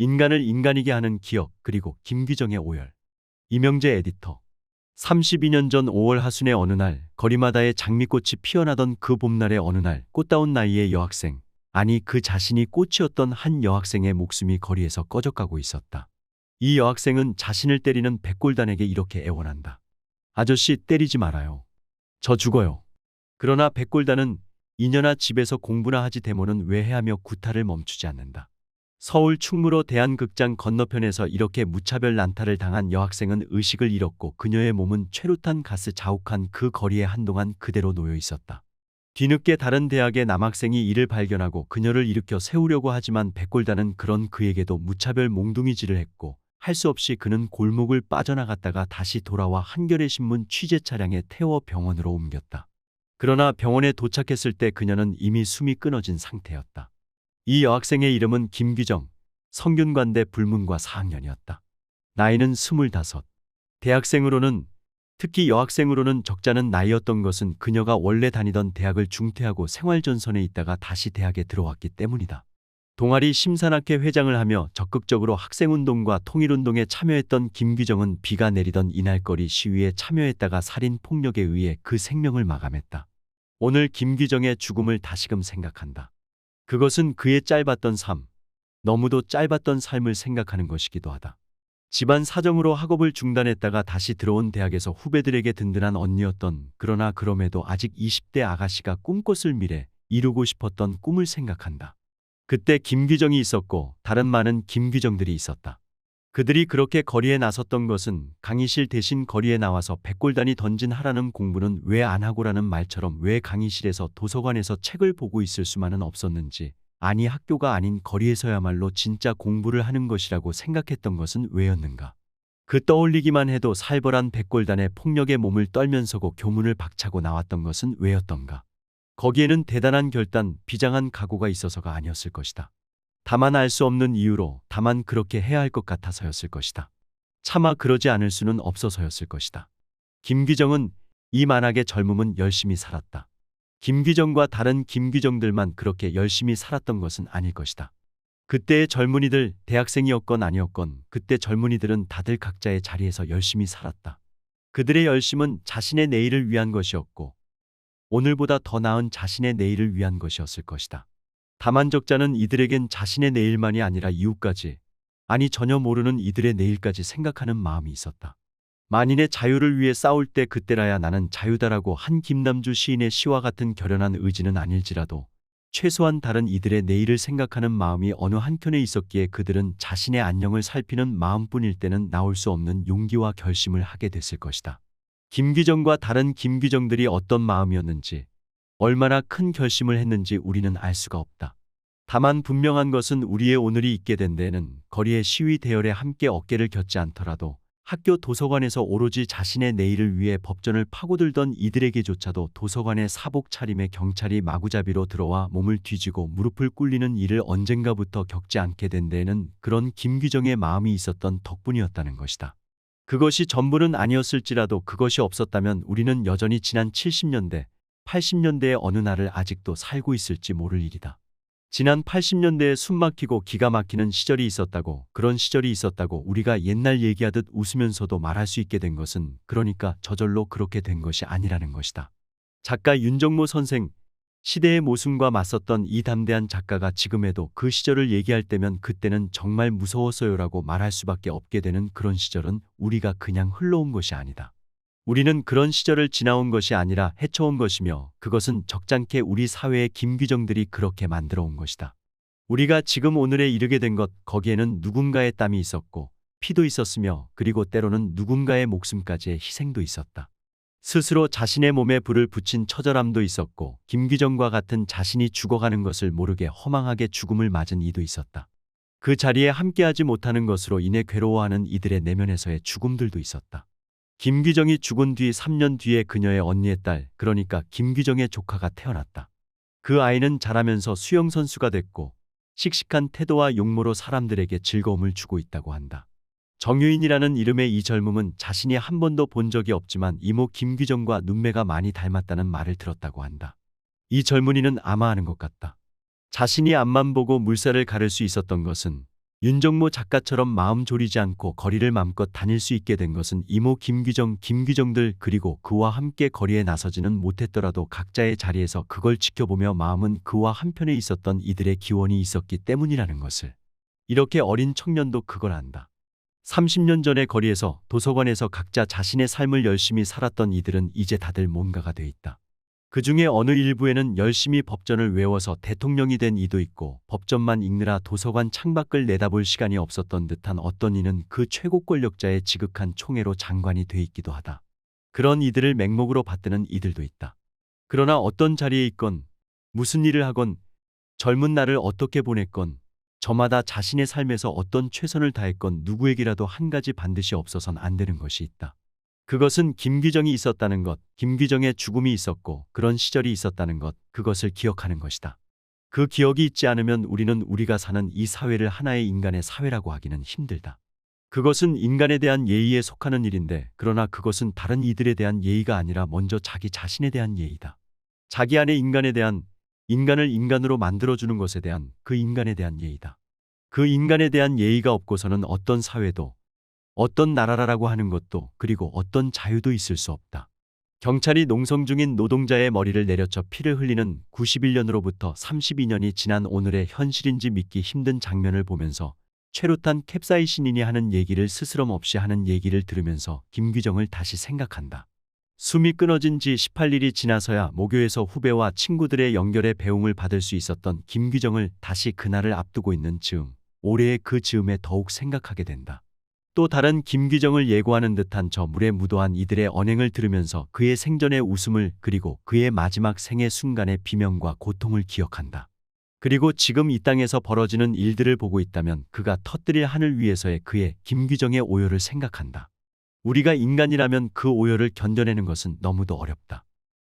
인간을 인간이게 하는 기억, 그리고 김규정의 오열. 이명재 에디터. 32년 전 5월 하순의 어느 날, 거리마다에 장미꽃이 피어나던 그 봄날의 어느 날, 꽃다운 나이의 여학생, 아니 그 자신이 꽃이었던 한 여학생의 목숨이 거리에서 꺼져가고 있었다. 이 여학생은 자신을 때리는 백골단에게 이렇게 애원한다. 아저씨, 때리지 말아요. 저 죽어요. 그러나 백골단은 이년아 집에서 공부나 하지 데모는 왜 해 하며 구타를 멈추지 않는다. 서울 충무로 대한극장 건너편에서 이렇게 무차별 난타를 당한 여학생은 의식을 잃었고 그녀의 몸은 최루탄 가스 자욱한 그 거리에 한동안 그대로 놓여 있었다. 뒤늦게 다른 대학의 남학생이 이를 발견하고 그녀를 일으켜 세우려고 하지만 백골단은 그런 그에게도 무차별 몽둥이질을 했고 할 수 없이 그는 골목을 빠져나갔다가 다시 돌아와 한겨레 신문 취재 차량에 태워 병원으로 옮겼다. 그러나 병원에 도착했을 때 그녀는 이미 숨이 끊어진 상태였다. 이 여학생의 이름은 김규정, 성균관대 불문과 4학년이었다. 나이는 25. 대학생으로는, 특히 여학생으로는 적잖은 나이였던 것은 그녀가 원래 다니던 대학을 중퇴하고 생활전선에 있다가 다시 대학에 들어왔기 때문이다. 동아리 심산학회 회장을 하며 적극적으로 학생운동과 통일운동에 참여했던 김규정은 비가 내리던 이날거리 시위에 참여했다가 살인폭력에 의해 그 생명을 마감했다. 오늘 김규정의 죽음을 다시금 생각한다. 그것은 그의 짧았던 삶, 너무도 짧았던 삶을 생각하는 것이기도 하다. 집안 사정으로 학업을 중단했다가 다시 들어온 대학에서 후배들에게 든든한 언니였던, 그러나 그럼에도 아직 20대 아가씨가 꿈꿨을 미래, 이루고 싶었던 꿈을 생각한다. 그때 김규정이 있었고 다른 많은 김규정들이 있었다. 그들이 그렇게 거리에 나섰던 것은 강의실 대신 거리에 나와서 백골단이 던진 하라는 공부는 왜 안 하고라는 말처럼 왜 강의실에서 도서관에서 책을 보고 있을 수만은 없었는지, 아니 학교가 아닌 거리에서야말로 진짜 공부를 하는 것이라고 생각했던 것은 왜였는가. 그 떠올리기만 해도 살벌한 백골단의 폭력에 몸을 떨면서고 교문을 박차고 나왔던 것은 왜였던가. 거기에는 대단한 결단, 비장한 각오가 있어서가 아니었을 것이다. 다만 알 수 없는 이유로, 다만 그렇게 해야 할 것 같아서였을 것이다. 차마 그러지 않을 수는 없어서였을 것이다. 김규정은 이 만학의 젊음은 열심히 살았다. 김규정과 다른 김규정들만 그렇게 열심히 살았던 것은 아닐 것이다. 그때의 젊은이들, 대학생이었건 아니었건 그때 젊은이들은 다들 각자의 자리에서 열심히 살았다. 그들의 열심은 자신의 내일을 위한 것이었고 오늘보다 더 나은 자신의 내일을 위한 것이었을 것이다. 다만 적자는 이들에겐 자신의 내일만이 아니라 이후까지, 아니 전혀 모르는 이들의 내일까지 생각하는 마음이 있었다. 만인의 자유를 위해 싸울 때 그때라야 나는 자유다라고 한 김남주 시인의 시와 같은 결연한 의지는 아닐지라도 최소한 다른 이들의 내일을 생각하는 마음이 어느 한켠에 있었기에 그들은 자신의 안녕을 살피는 마음뿐일 때는 나올 수 없는 용기와 결심을 하게 됐을 것이다. 김규정과 다른 김규정들이 어떤 마음이었는지, 얼마나 큰 결심을 했는지 우리는 알 수가 없다. 다만 분명한 것은 우리의 오늘이 있게 된 데에는 거리의 시위 대열에 함께 어깨를 겼지 않더라도 학교 도서관에서 오로지 자신의 내일을 위해 법전을 파고들던 이들에게조차도 도서관의 사복 차림에 경찰이 마구잡이로 들어와 몸을 뒤지고 무릎을 꿇리는 일을 언젠가부터 겪지 않게 된 데에는 그런 김규정의 마음이 있었던 덕분이었다는 것이다. 그것이 전부는 아니었을지라도 그것이 없었다면 우리는 여전히 지난 70년대, 80년대의 어느 날을 아직도 살고 있을지 모를 일이다. 지난 80년대에 숨막히고 기가 막히는 시절이 있었다고, 그런 시절이 있었다고 우리가 옛날 얘기하듯 웃으면서도 말할 수 있게 된 것은 그러니까 저절로 그렇게 된 것이 아니라는 것이다. 작가 윤정모 선생, 시대의 모순과 맞섰던 이 담대한 작가가 지금에도 그 시절을 얘기할 때면 그때는 정말 무서웠어요라고 말할 수밖에 없게 되는 그런 시절은 우리가 그냥 흘러온 것이 아니다. 우리는 그런 시절을 지나온 것이 아니라 헤쳐온 것이며 그것은 적잖게 우리 사회의 김규정들이 그렇게 만들어 온 것이다. 우리가 지금 오늘에 이르게 된 것, 거기에는 누군가의 땀이 있었고 피도 있었으며 그리고 때로는 누군가의 목숨까지의 희생도 있었다. 스스로 자신의 몸에 불을 붙인 처절함도 있었고 김규정과 같은 자신이 죽어가는 것을 모르게 허망하게 죽음을 맞은 이도 있었다. 그 자리에 함께하지 못하는 것으로 인해 괴로워하는 이들의 내면에서의 죽음들도 있었다. 김규정이 죽은 뒤 3년 뒤에 그녀의 언니의 딸, 그러니까 김규정의 조카가 태어났다. 그 아이는 자라면서 수영선수가 됐고 씩씩한 태도와 용모로 사람들에게 즐거움을 주고 있다고 한다. 정유인이라는 이름의 이 젊음은 자신이 한 번도 본 적이 없지만 이모 김규정과 눈매가 많이 닮았다는 말을 들었다고 한다. 이 젊은이는 아마 아는 것 같다. 자신이 앞만 보고 물살을 가를 수 있었던 것은 윤정모 작가처럼 마음 졸이지 않고 거리를 맘껏 다닐 수 있게 된 것은 이모 김규정들 그리고 그와 함께 거리에 나서지는 못했더라도 각자의 자리에서 그걸 지켜보며 마음은 그와 한편에 있었던 이들의 기원이 있었기 때문이라는 것을. 이렇게 어린 청년도 그걸 안다. 30년 전의 거리에서 도서관에서 각자 자신의 삶을 열심히 살았던 이들은 이제 다들 뭔가가 돼 있다. 그 중에 어느 일부에는 열심히 법전을 외워서 대통령이 된 이도 있고 법전만 읽느라 도서관 창밖을 내다볼 시간이 없었던 듯한 어떤 이는 그 최고 권력자의 지극한 총애로 장관이 돼 있기도 하다. 그런 이들을 맹목으로 받드는 이들도 있다. 그러나 어떤 자리에 있건 무슨 일을 하건 젊은 날을 어떻게 보냈건 저마다 자신의 삶에서 어떤 최선을 다했건 누구에게라도 한 가지 반드시 없어선 안 되는 것이 있다. 그것은 김규정이 있었다는 것, 김규정의 죽음이 있었고 그런 시절이 있었다는 것, 그것을 기억하는 것이다. 그 기억이 있지 않으면 우리는 우리가 사는 이 사회를 하나의 인간의 사회라고 하기는 힘들다. 그것은 인간에 대한 예의에 속하는 일인데 그러나 그것은 다른 이들에 대한 예의가 아니라 먼저 자기 자신에 대한 예의다. 자기 안의 인간에 대한, 인간을 인간으로 만들어주는 것에 대한 그 인간에 대한 예의다. 그 인간에 대한 예의가 없고서는 어떤 사회도 어떤 나라라고 하는 것도 그리고 어떤 자유도 있을 수 없다. 경찰이 농성 중인 노동자의 머리를 내려쳐 피를 흘리는 91년으로부터 32년이 지난 오늘의 현실인지 믿기 힘든 장면을 보면서 최루탄 캡사이신인이 하는 얘기를 스스럼 없이 하는 얘기를 들으면서 김규정을 다시 생각한다. 숨이 끊어진 지 18일이 지나서야 모교에서 후배와 친구들의 연결에 배웅을 받을 수 있었던 김규정을 다시 그날을 앞두고 있는 즈음, 올해의 그 즈음에 더욱 생각하게 된다. 또 다른 김규정을 예고하는 듯한 저 물에 무도한 이들의 언행을 들으면서 그의 생전의 웃음을 그리고 그의 마지막 생의 순간의 비명과 고통을 기억한다. 그리고 지금 이 땅에서 벌어지는 일들을 보고 있다면 그가 터뜨릴 하늘 위에서의 그의 김규정의 오열을 생각한다. 우리가 인간이라면 그 오열을 견뎌내는 것은 너무도 어렵다.